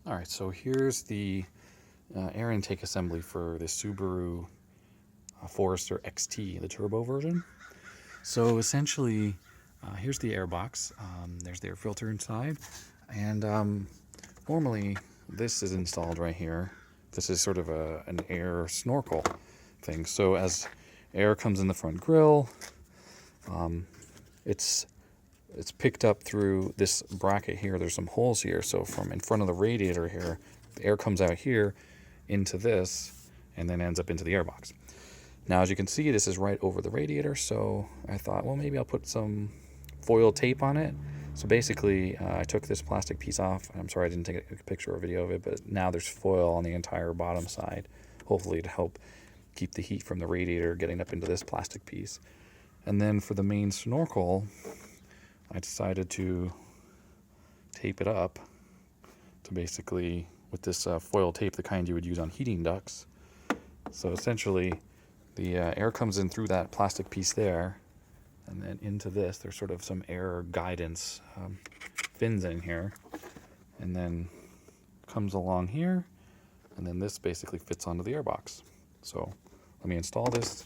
Alright, so here's the air intake assembly for the Subaru Forester XT, the turbo version. So essentially, here's the air box. There's the air filter inside. And normally, this is installed right here. This is sort of an air snorkel thing. So as air comes in the front grille, it's picked up through this bracket here. There's some holes here. So from in front of the radiator here, the air comes out here into this and then ends up into the airbox. Now, as you can see, this is right over the radiator. So I thought, well, maybe I'll put some foil tape on it. So basically, I took this plastic piece off. I'm sorry I didn't take a picture or video of it, but now there's foil on the entire bottom side, hopefully to help keep the heat from the radiator getting up into this plastic piece. And then for the main snorkel, I decided to tape it up to basically, with this foil tape, the kind you would use on heating ducts. So essentially, the air comes in through that plastic piece there, and then into this. There's sort of some air guidance fins in here, and then comes along here, and then this basically fits onto the airbox. So let me install this,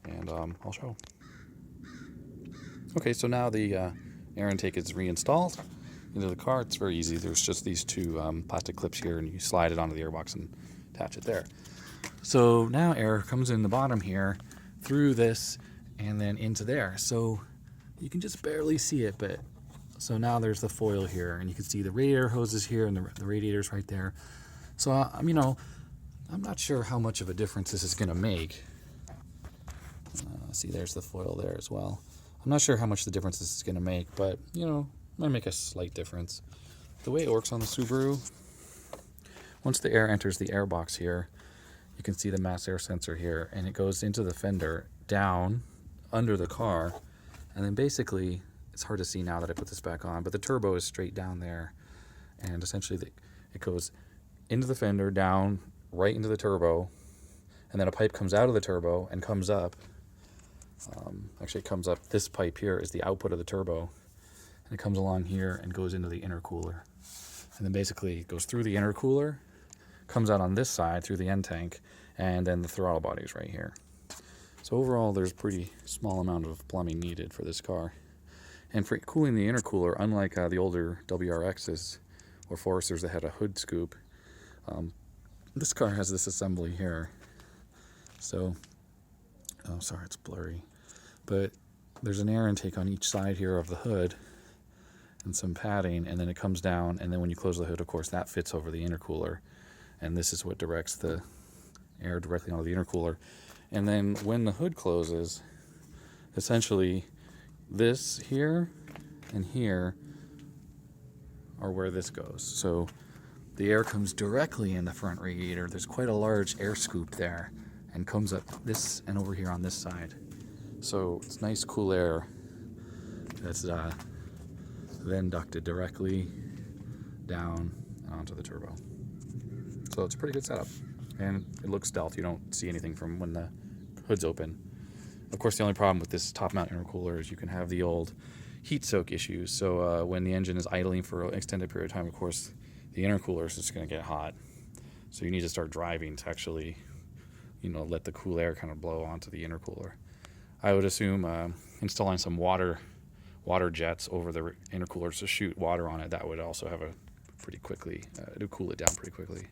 and I'll show. Okay, so now the air intake is reinstalled into the car. It's very easy. There's just these two plastic clips here, and you slide it onto the airbox and attach it there. So now air comes in the bottom here through this and then into there. So you can just barely see it, but so now there's the foil here, and you can see the radiator hoses here and the radiator's right there. So I'm not sure how much of a difference this is going to make. See, there's the foil there as well. I'm not sure how much the difference this is going to make, but might make a slight difference. The way it works on the Subaru, once the air enters the airbox here, you can see the mass air sensor here, and it goes into the fender down under the car, and then basically, it's hard to see now that I put this back on, but the turbo is straight down there, and essentially it goes into the fender, down, right into the turbo, and then a pipe comes out of the turbo and comes up. Actually, it comes up, this pipe here is the output of the turbo, and it comes along here and goes into the intercooler. And then basically it goes through the intercooler, comes out on this side through the end tank, and then the throttle body is right here. So overall, there's a pretty small amount of plumbing needed for this car. And for cooling the intercooler, unlike the older WRXs or Foresters that had a hood scoop, this car has this assembly here. So, oh, sorry, it's blurry. But there's an air intake on each side here of the hood and some padding, and then it comes down, and then when you close the hood, of course, that fits over the intercooler. And this is what directs the air directly onto the intercooler. And then when the hood closes, essentially this here and here are where this goes. So the air comes directly in the front radiator. There's quite a large air scoop there, and comes up this and over here on this side. So it's nice cool air that's then ducted directly down onto the turbo. So it's a pretty good setup, and it looks stealth. You don't see anything from when the hood's open. Of course, the only problem with this top-mount intercooler is you can have the old heat soak issues. So when the engine is idling for an extended period of time, of course, the intercooler is just going to get hot. So you need to start driving to actually, let the cool air kind of blow onto the intercooler. I would assume installing some water jets over the intercoolers to shoot water on it, that would also have a pretty quickly, to cool it down pretty quickly.